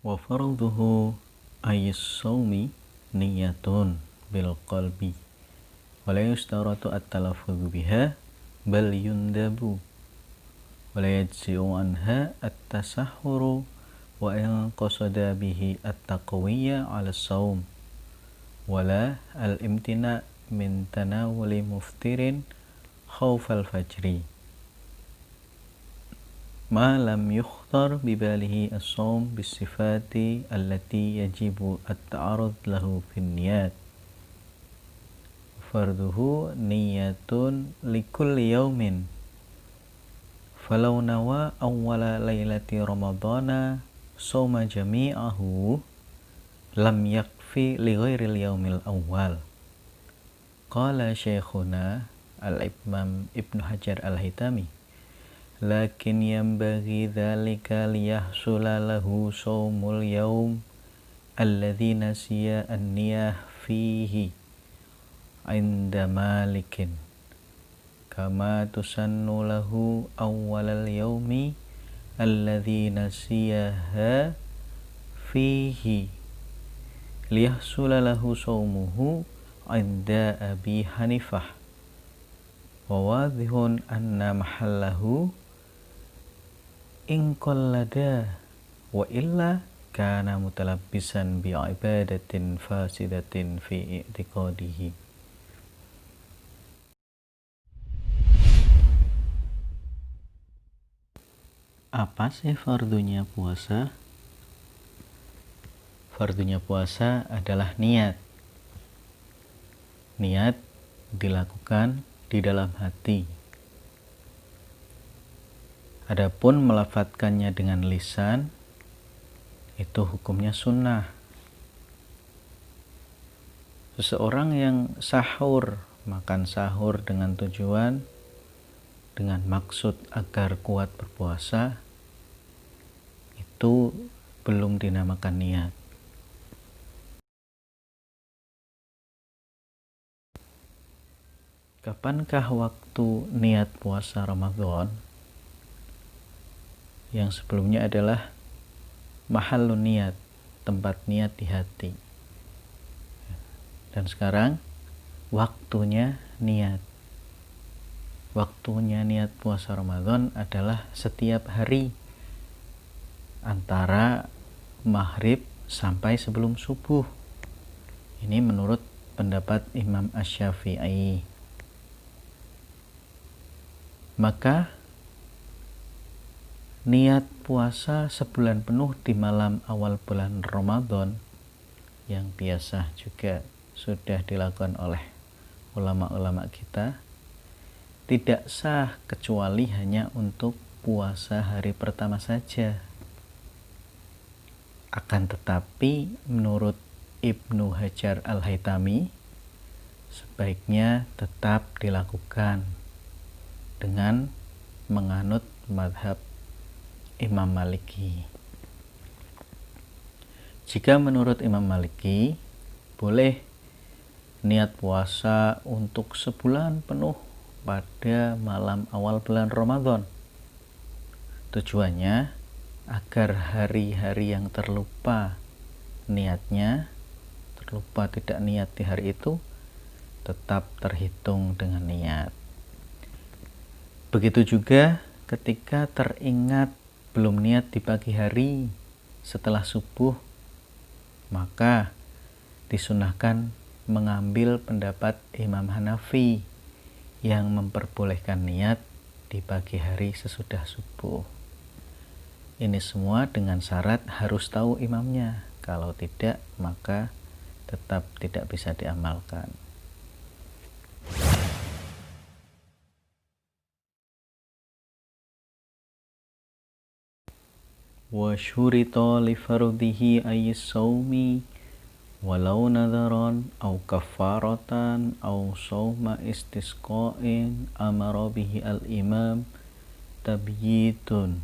Wa farduhu ayis sawmi niyatun bil qalbi wa la yustaratu at-talaffuz biha bal yundabu wa la yajzi'u anha at-tasahhuru wa in qasada bihi at-taqwiyya 'ala as-sawm wa la al-imtina' min tanawuli muftirin khawfal fajri ma lam yukhtar bibalihi as-sawm bisifati allati yajibu at-ta'arud lahu fin niyat. Farduhu niyatun likulli yawmin falau nawa awwala laylati ramadana sawma jami'ahu lam yakfi li ghairil yawmil awwal. Qala syekhuna al-Imam Ibnu Hajar al-Haytami lakin yanbaghi dzalika liyahsula lahu shaumul yaum alladzi nasiya an-niyah fihi 'inda malikin kama tusannu lahu awwalal yaumi alladzi nasiyaha fihi liyahsula lahu shaumuhu 'inda Abi Hanifah wa wadhihun anna mahallahu in qallada wa illa kana mutalabbisan bi ibadatin fasidatin fi i'tiqadihi. Apa sih fardunya puasa? Fardunya puasa adalah niat. Niat dilakukan di dalam hati. Adapun melafadzkannya dengan lisan, itu hukumnya sunnah. Seseorang yang sahur, makan sahur dengan tujuan, dengan maksud agar kuat berpuasa, itu belum dinamakan niat. Kapankah waktu niat puasa Ramadan? Yang sebelumnya adalah mahallun niat, tempat niat di hati. Dan sekarang waktunya niat. Waktunya niat puasa Ramadan adalah setiap hari antara maghrib sampai sebelum subuh. Ini menurut pendapat Imam Asy-Syafi'i. Maka niat puasa sebulan penuh di malam awal bulan Ramadan yang biasa juga sudah dilakukan oleh ulama-ulama kita tidak sah kecuali hanya untuk puasa hari pertama saja. Akan tetapi menurut Ibnu Hajar al-Haytami sebaiknya tetap dilakukan dengan menganut madhab Imam Maliki. Jika menurut Imam Maliki boleh niat puasa untuk sebulan penuh pada malam awal bulan Ramadan. Tujuannya agar hari-hari yang terlupa niatnya, terlupa tidak niat di hari itu, tetap terhitung dengan niat. Begitu juga ketika teringat belum niat di pagi hari setelah subuh, maka disunahkan mengambil pendapat Imam Hanafi yang memperbolehkan niat di pagi hari sesudah subuh. Ini semua dengan syarat harus tahu imamnya. Kalau tidak, maka tetap tidak bisa diamalkan. Wa syurita li fardihi ayis sawmi walau nadharan au kafaratan au sawma istisqa'in amara bihi al-imam tabyitun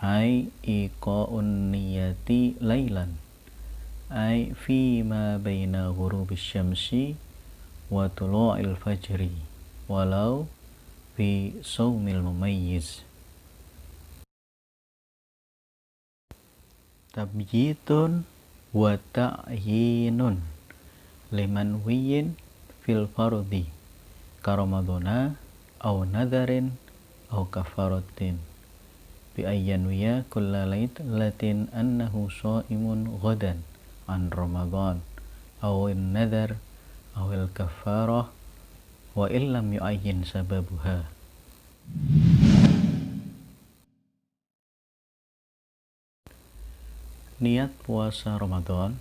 ay iqa'un niyati laylan ay fi ma baina ghurubis syamsi wa tulu'il fajri walau fi sawmil mumayyiz. tabyitun wa ta'yinun liman wiyin fil fardhi karamadona aw nadharin aw kafaratin bi ayyan wiya kulla latin annahu shaimun ghadan an ramadan aw in nadhar aw il kafarah wa illam yu'ayyin sababuha. Niat puasa Ramadan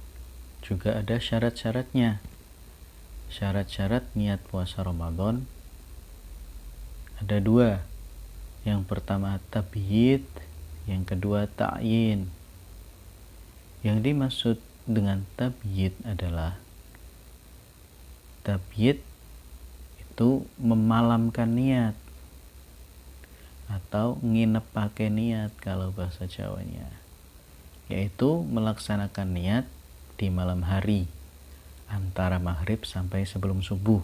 juga ada syarat-syaratnya. Syarat-syarat niat puasa Ramadan ada 2. Yang pertama tabyid, yang kedua ta'yin. Yang dimaksud dengan tabyid adalah tabyid itu memalamkan niat atau nginep pakai niat kalau bahasa Jawanya, yaitu melaksanakan niat di malam hari antara maghrib sampai sebelum subuh,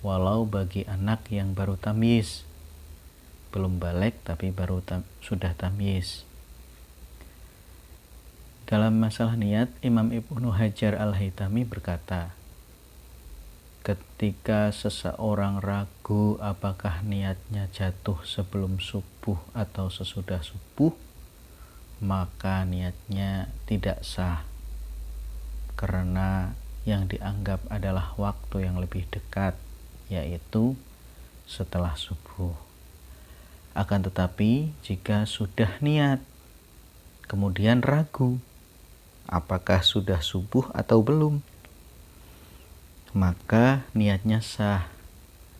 walau bagi anak yang baru tamyiz, belum balik tapi sudah tamyiz. Dalam masalah niat, Imam Ibnu Hajar Al-Haytami berkata, ketika seseorang ragu apakah niatnya jatuh sebelum subuh atau sesudah subuh, maka niatnya tidak sah karena yang dianggap adalah waktu yang lebih dekat, yaitu setelah subuh. Akan tetapi jika sudah niat kemudian ragu apakah sudah subuh atau belum, maka niatnya sah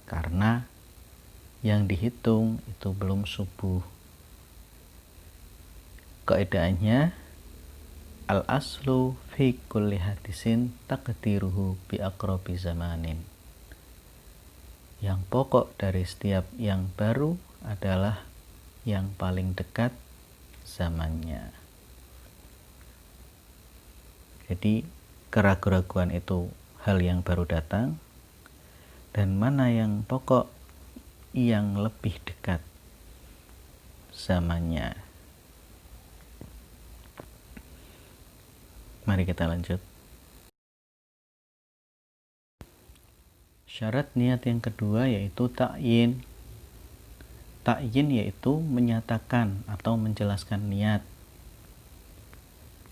karena yang dihitung itu belum subuh. Kaidahnya al-aslu fi kulli hadisin taqdiruhu bi aqrabi zamanin. Yang pokok dari setiap yang baru adalah yang paling dekat zamannya. Jadi keraguan-keraguan itu hal yang baru datang, dan mana yang pokok yang lebih dekat zamannya. Mari kita lanjut. Syarat niat yang kedua yaitu ta'yin. Ta'yin yaitu menyatakan atau menjelaskan niat.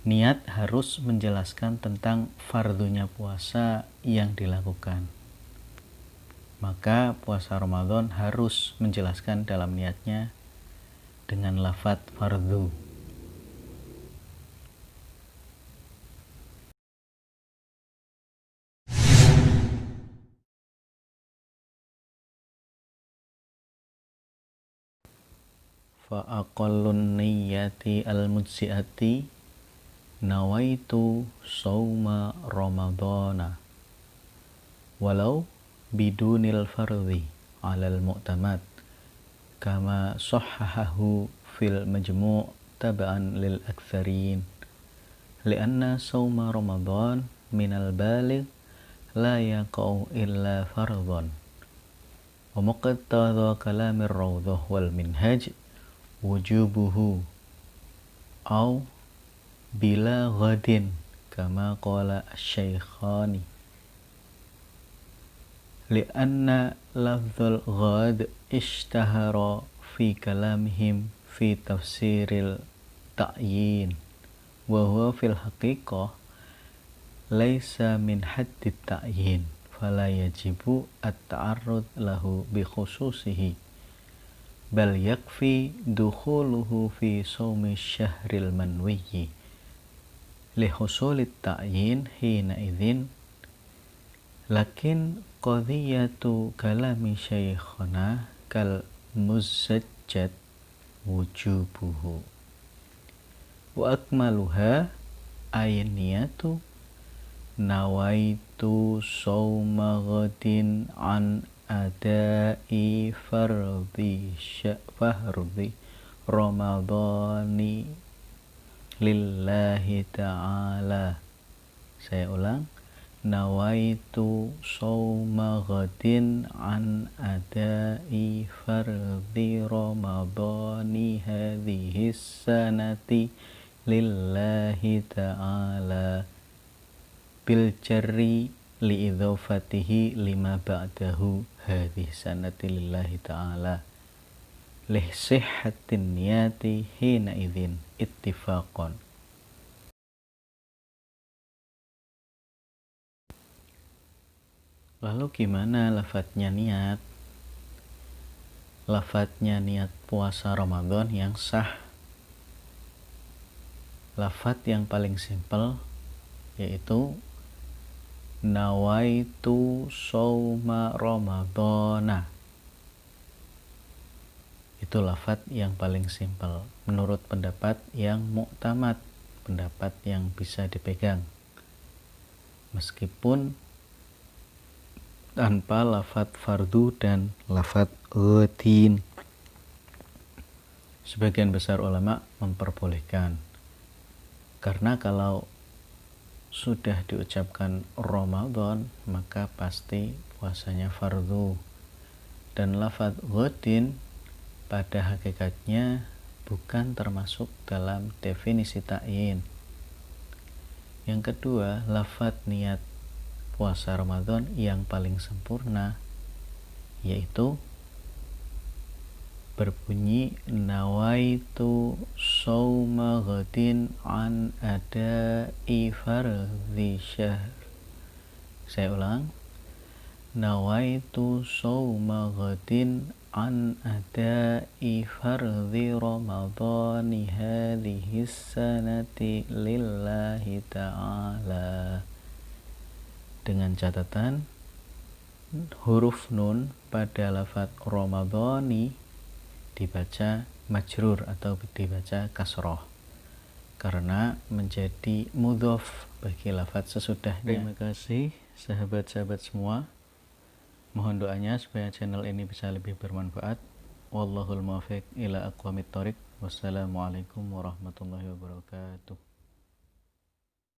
Niat harus menjelaskan tentang fardunya puasa yang dilakukan. Maka puasa Ramadan harus menjelaskan dalam niatnya dengan lafadz fardu. Fa aqallun niyyati al-mujzi'ati nawaitu shauma ramadana walau bidunil fardhi 'alal mu'tamad kama sahhahahu fil majmu' tab'an lil aktsarin li'anna shauma ramadan minal baligh la yaqa'u illa fardhan wa muqtada kalamir rawdah wal minhaj wujubuhu au bila ghadin kama qala asy-syaikhani li'anna lafdzul ghad ishtahara fi kalamihim fi tafsiril ta'yin wa huwa fil haqiqah laisa min haddit ta'yin fala yajibu at-ta'arrud lahu bi khususihi bal yakfi dukhuluhu fi shaumi syahril manwiyyi li husulit ta'yin hina idzin. Lakin qadhiyatu kalami syaikhana kal muzzajjad wujubuhu wa akmaluha ayniyatu nawaitu shauma ghadin an adai fardhi ramadhani lillahi ta'ala. Saya ulang, nawaitu shauma ghadin an adai fardhi ramadhani hadhihi sanati lillahi ta'ala bil jarri liidhofatihi lima ba'dahu hadhihi sanati lillahi ta'ala lih sihhatin niyati hina idzin ittifaqan. Lalu gimana lafadznya niat? Lafadznya niat puasa Ramadan yang sah. Lafadz yang paling simpel yaitu nawaitu shauma Ramadana. Itu lafadz yang paling simpel menurut pendapat yang muktamad, pendapat yang bisa dipegang. Meskipun tanpa lafadz fardu dan lafadz rutin. Sebagian besar ulama memperbolehkan. Karena kalau sudah diucapkan Ramadan, maka pasti puasanya fardu. Dan lafadz rutin pada hakikatnya bukan termasuk dalam definisi ta'yin. Yang kedua, lafadz niat puasa Ramadan yang paling sempurna yaitu berbunyi nawaitu shauma ghadin an ada'i fardhi syahr. Saya ulang, nawaitu shauma ghadin an ada'i fardhi ramadhani hadhihi sanati lillahi ta'ala. Dengan catatan huruf nun pada lafadz Ramadhani dibaca majrur atau dibaca kasroh karena menjadi mudhof bagi lafadz sesudahnya. Terima kasih sahabat-sahabat semua. Mohon doanya supaya channel ini bisa lebih bermanfaat. Wallahul muwaffiq ila aqwamit thoriq. Wassalamualaikum warahmatullahi wabarakatuh.